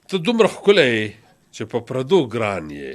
ته دومره ښکلی یې چې په پردو ګران یې.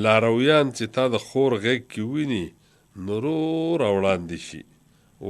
لارویان چې تا د خور غیږ کې ویني نو رو راوړاندې شي،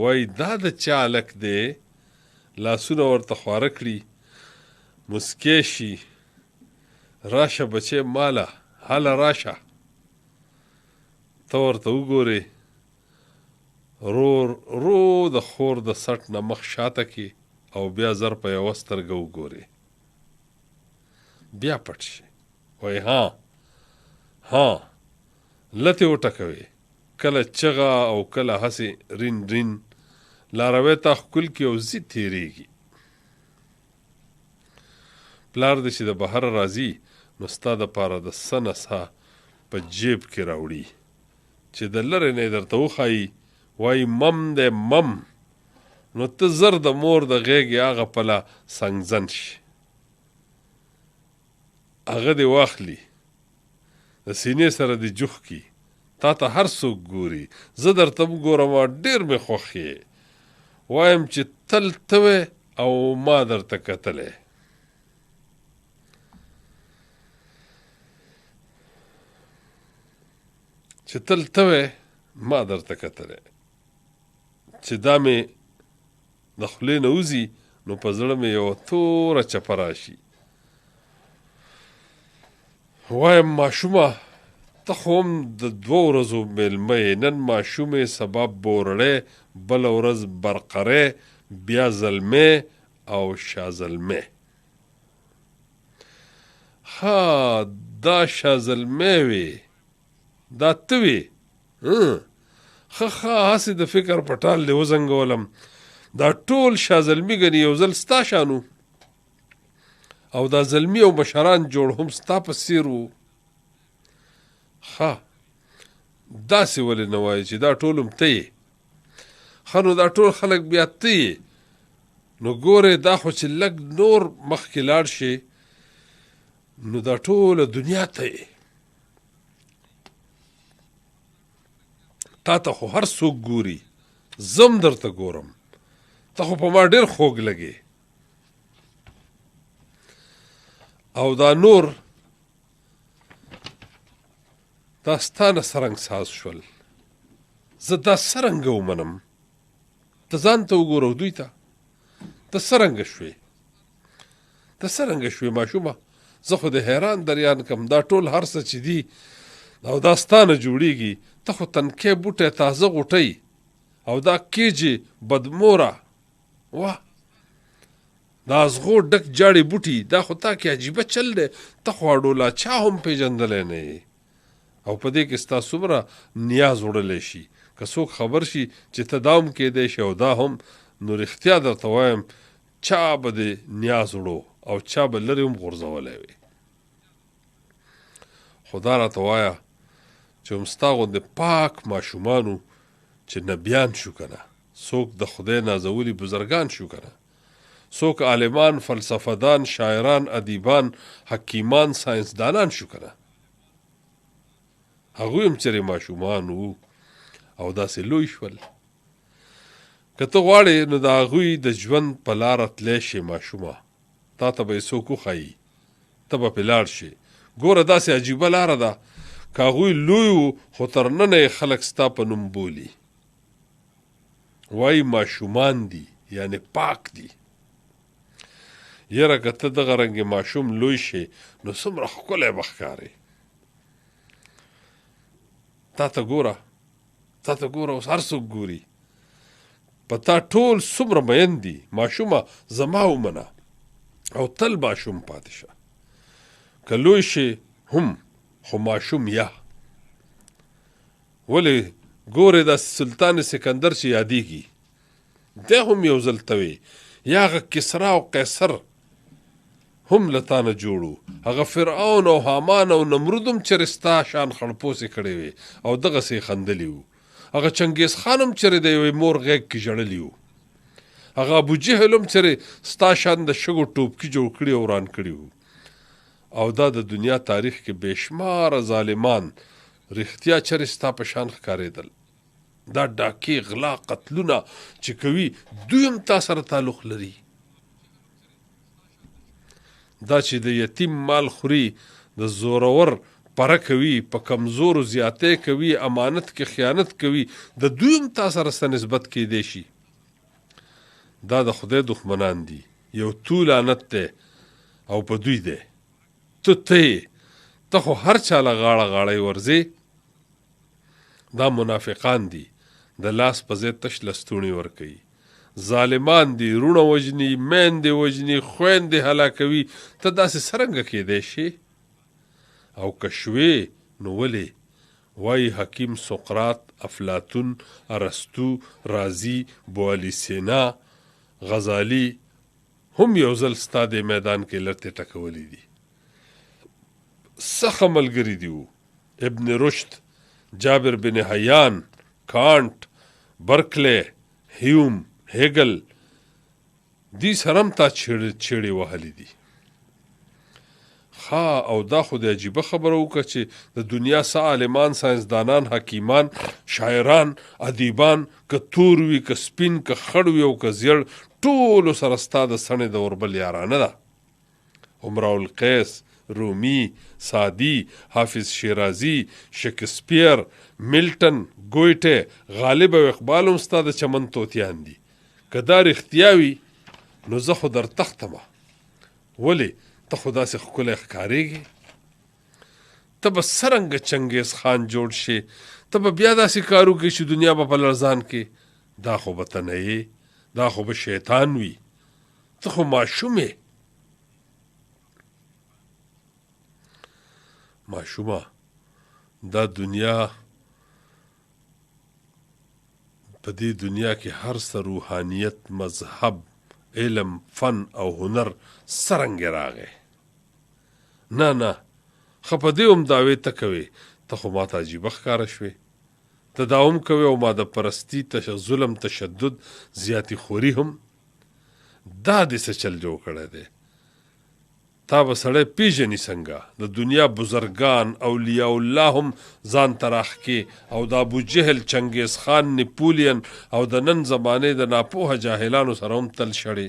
وایي دا د چا هلک دی؟ لاسونه ورته خواره کړي، مسکی شي، راشه بچی ماله هله راشه. ته ورته وګورې، رو د خور د سټ نه مخ شاته کې او بیا زر په یوه سترګه وګورې، بیا پټ شي، وایي ها لتې وټکوي، کله چغه او کله هسې رین رین، لاروی تا ښکل کې او زی تېرېږي. پلار دې چې د بهر راځي نو ستا دپاره د څه نه څه په جیب کې راوړي چې د لرې نه یې درته وښایي، وایي مم دی مم، نو ته زر د مور د غېږې هغه پله سنګزن شي، هغه دې واخلي د سینې سره دې جوخ کي، تا ته هر څوک ګوري، زه درته ګورم ډېر مې خوښ یې، وایم چې تل ته وې او ما درته کتلی. چې تل ته وې ما درته کتلی، چې دا مې د خولې نه وځي نو په زړه مې یوه توره چپه راشي، وایم ماشومه ته خو هم د 2 ورځو میلمه یې، نن ماشومې سبا بورړی بله ورځ برقری بیا زلمی او شازلمی. ها دا شازلمی وې، دا ته وې؟ ښه هسې د فکر پټال دې وزنګولم، دا ټول شازلمي ګنې یو ځل ستا شانو، او دا زلمی او مشران جوړ هم ستا په څېر وو. ښه داسې ولې نه وایې چې دا ټول هم ته یې؟ ښه نو دا ټول خلک بیا ته یې، نو ګورې دا خو چې لږ نور مخکې لاړ شي نو دا ټوله دنیا ته یې، تا ته خو هر څوک ګوري، زم درته ګورم، ته خو په ما ډېر خوږ لګې، او دا نور دا ستا نه څرنګ ساز شول، زه دا څرنګه ومنم؟ ته ځان ته وګوره دوی ته، ته څرنګه شوې ماشومه؟ زه خو د حیران دریان کم، دا ټول هر څه چې دي او دا ستا نه جوړېږي، ته خو تنکی بوټی تازه غوټی او دا کیجې بدموره، واه دا ازغو ډک جاړې بوټي، دا خو تا کې عجیبه چل دی، ته خو اډولا چا هم پیژندلی نه یې، او په دې کې ستا څومره نیاز وړلی شي، که څوک خبر شي چې ته دا هم کیدی شي او دا هم، نو رښتیا درته وایم چا به دې نیاز وړو او چا به لرې هم غورځولی وي. خو دا راته وایه چې هم ستا غوندې پاک ماشومانو چې نبیان شو که نه، څوک د خدای نازولي بزرګان شو که نه، څوک عالمان، فلسفهدان، شاعران، ادیبان، حکیمان، ساینسدانان شو که نه، هغوی هم چېرې ماشومان وو او داسې لوی شول. که ته غواړې نو د هغوی د ژوند په لاره تلی شې ماشومه، تا ته به یې څوک وښایي، ته به پرې لاړ شې. ګوره داسې عجیبه لاره ده، که هغوی لوی وو خو تر ننه یې خلک ستا په نوم بولي، وایي ماشومان دي یعنې پاک دي. یره که ته دغه رنګې ماشوم لوی شې نو څومره ښکلی به ښکارې. تا ته ګوره اوس هر څوک ګوري، په تا ټول څومره مین دي، ماشومه زما ومنه او تل ماشوم پاتې شه، که لوی شې هم خو ماشوم یا. ولې ګورې دا سلطان سکندر چې یادېږي، دی هم یو ځل ته وې، یا هغه کسرا او قیصر هم له تا نه جوړو، هغه فرعون او حامان او نمرود هم چېرې ستا شان خړپوسې کړې وې او دغسې یې خندلي وو، هغه چنګیز خان هم چېرې د یوې مور غېږ کې ژړلي وو، هغه ابوجهل هم چېرې ستا شان د شګو ټوپکي جوړ کړي او وران کړي وو، او دا د دنیا تاریخ کې بېشماره ظالمان رښتیا چېرې ستا په شان ښکارېدل، دا ډاکې غلا قتلونه چې کوي دوی هم تا سره تعلق لري. دا چې د یتیم مال خوري د زورور پره کوي په کمزورو زیاتی کوي امانت کې خیانت کوي د دوی هم تا سره څه نسبت کیدی شي دا د خدای دښمنان دي یو تو لعنت دی او په دوی دی ته خو هر چاله غاړه غاړی ورځې دا منافقان دي د لاس په ځای تش لستوڼي ورکوي ظالمان دي رونه وژني میندې وژني خویندې هلاکوي ته داسې څرنګه کیدی شي او که شوې نو ولې وایي حکیم سقراط افلاطون ارسطو رازي بوالی سینا غزالی هم یو ځل ستا د میدان کې لړتې ټکولي دي سخه ملګري دي ابن رشد جابر بن حیان کانټ برکلی هیوم هیګل دې سره هم تا چیړې وهلي دي او دا خو د عجیبه خبره وکړه چې د دنیا څه عالمان ساینسدانان حکیمان شاعران ادیبان که تور وي که سپین که خړ وي او که زیړ ټولو سره ستا د سڼې د اوربل یارانه ده امرؤ القیس رومي سعدي حافظ شیرازي شکسپیر ملټن ګویټه غالب او اقبال هم ستا د چمن توتیان دي که دا رښتیا وي نو زه خو در تختمه ولې ته خو داسې ښکلی ښکارېږي ته به څرنګه چنګیز خان جوړ شي ته به بیا داسې کار وکړې چې دنیا به په لړزان کې دا خو به ته نه یې دا خو به شیطان وي ته خو ماشوم یې ماشومه دا دنیا په دې دنیا کې هر څه روحانیت مذهب علم فن او هنر څرنګه راغی نه خو په دې هم دعوې ته کوې ته خو ماته عجیبه ښکاره شوې ته دا هم کوې او ماده پرستي ظلم تشدد زیاتي خوري هم دا دې څه چل جوړ کړی دی تا به سړی پیژني څنګه د دنیا بزرګان اولیاء الله هم ځان تراخ کې او د ابو جهل چنګیز خان نپولین او د نن زمانې د ناپوهه جاهلانو سره هم تل شړې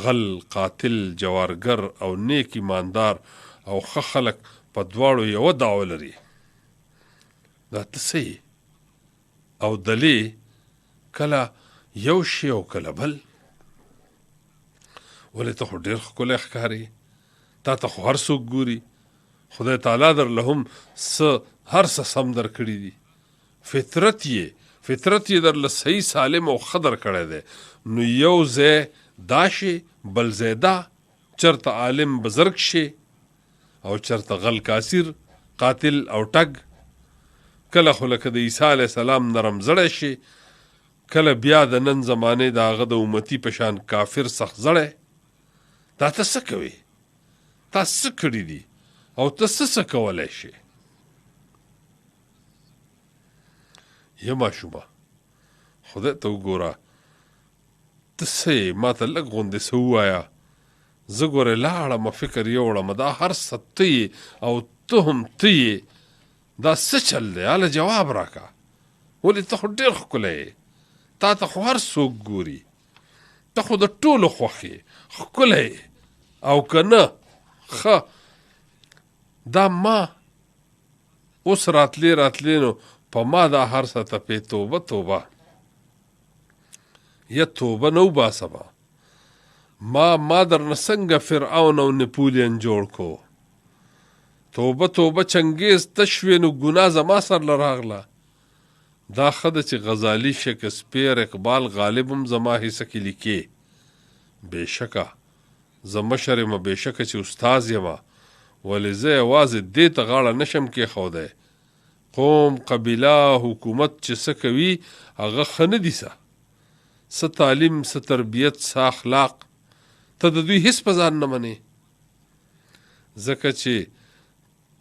غل قاتل جوارګر او نیک ایماندار او ښه خلک په دواړو یوه دعوه لري دا ته څه او دلې کله یو شی او کله بل ولې ته خو ډېر ښکلی ښکارې تا ته خو هر څوک ګوري خدای تعالی در له هم هر څه سم در کړي دي فطرت یې در له صحیح سالم او ښه در کړی دی نو یو ځای دا شي بل ځای دا چرته عالم بزرګ شي او چرته غل کاسیر قاتل او ټګ کله خو لکه د عیسی علیه السلام نرم زړی شي کله بیا د نن زمانې د هغه د امتي په شان کافر سخت زړی دا ته څه کوې تا څه کړي دي او ته څه کولی شي یا ماشومه خدای ته وګوره ته څه یې ما ته لږ غوندې څه ووایه زه ګورې لاړم فکر یوړم دا هر څه ته یې او ته هم ته یې دا څه چل دی هله جواب راکړه ولې ته خو ډېر ښکلی یې تا ته خو هر څوک ګوري ته خو د ټولو خوښ یې ښکلی او که نه ښه دا ما اوس راتلې نو په ما دا هر څه تپې توبه یا توبه نه وباسمه ما درنه څنګه فرعون او نپولین جوړ کو توبه چنګیز تشوې نو ګناه زما سر له راغله دا ښه ده چې غزالي شکسپیر اقبال غالب هم زما حصه کې لیکي بېشکه زه مشر یم بېشکه چې استاز یم ولې زه یوازې دې ته غاړه نشم کېښودی قوم قبیله حکومت چې څه کوي هغه ښه نه دي څه تعلیم څه تربیت څه اخلاق ته د دوی هیڅ په ځان نه منې ځکه چې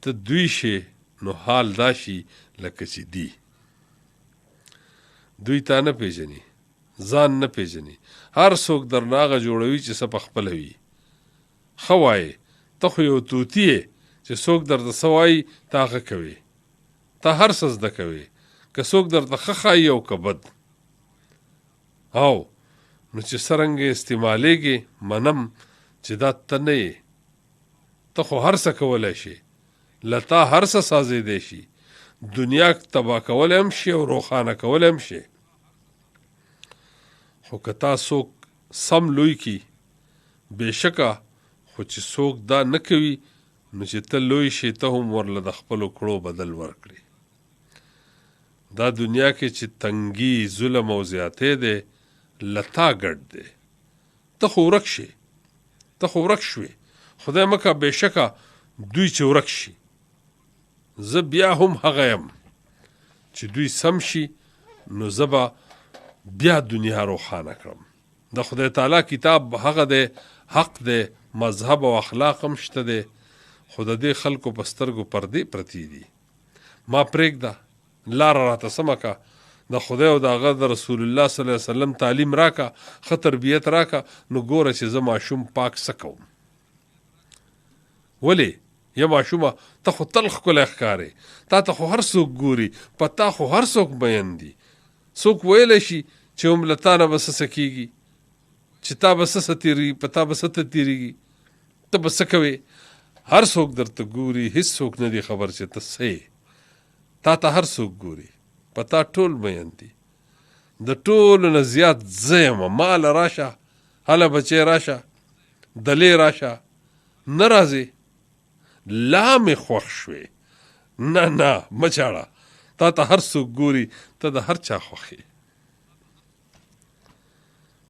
ته دوی شې نو حال دا شي لکه چې دی دوی تا نه پیژني ځان نه پیژني هر څوک درنه هغه جوړوي چې څه پخپله وي ښه وایې ته خو یو طوطي یې چې څوک درته څه وایي ته هغه کوې ته هر څه زده کوې که څوک درته ښه ښایي او که بد او نو چې څرنګه استعمالیږي منم چې دا ته نه یې، ته خو هر څه کولی شي، له تا هر څه سازېدی شي، دنیا تباه کولی هم شي او روښانه کولی هم شي. خو که تا څوک سم لوی کی، بېشکه خو چې څوک دا نه کوي نو چې ته لوی شي ته هم ورله د خپلو کړو بدل ورکړي. دا دنیا کې چې تنګي، ظلم او زیاتی دی له تا ګډ دی. ته خو ورک شي، ته خو ورک شوې، خدای مکه بېشکه دوی چې ورک شي. زه بیا هم هغه یم چې دوی سم شي نو زه به بیا دنیا روښانه کړم. د خدای تعالی کتاب هغه دی، حق دی، مذهب او اخلاق هم شته دی، خو د دې خلکو په سترګو پردې پرتې دي. ما پرېږده، لاره راته سمه که، د خدای او د هغه د رسول الله صلی الله علیه وسلم تعلیم راکه، ښه تربیت راکه، نو ګوره چې زه ماشوم پاک څه کوم. ولې یا ماشومه ته خو تل ښکلی ښکارې، تا ته خو هر څوک ګوري، په تا خو هر څوک مین دي. څوک ویلی شي چې هم له تا نه به څه کېږي، چې تا به څه تېرېږي، په تا به څه تېرېږي، ته به څه کوې. هر څوک درته ګوري، هېڅ څوک نه دی خبر چې ته څه یې. تا ته هر څوک ګوري، په تا ټول مین دي. د ټولو نه زیات زه یم. ماله راشه، هله بچی راشه، دلې راشه، نه راځې، لا مې خوښ شوې. نه نه مه چاړه، تا ته هر څوک ګوري، ته د هر چا خوښ یې.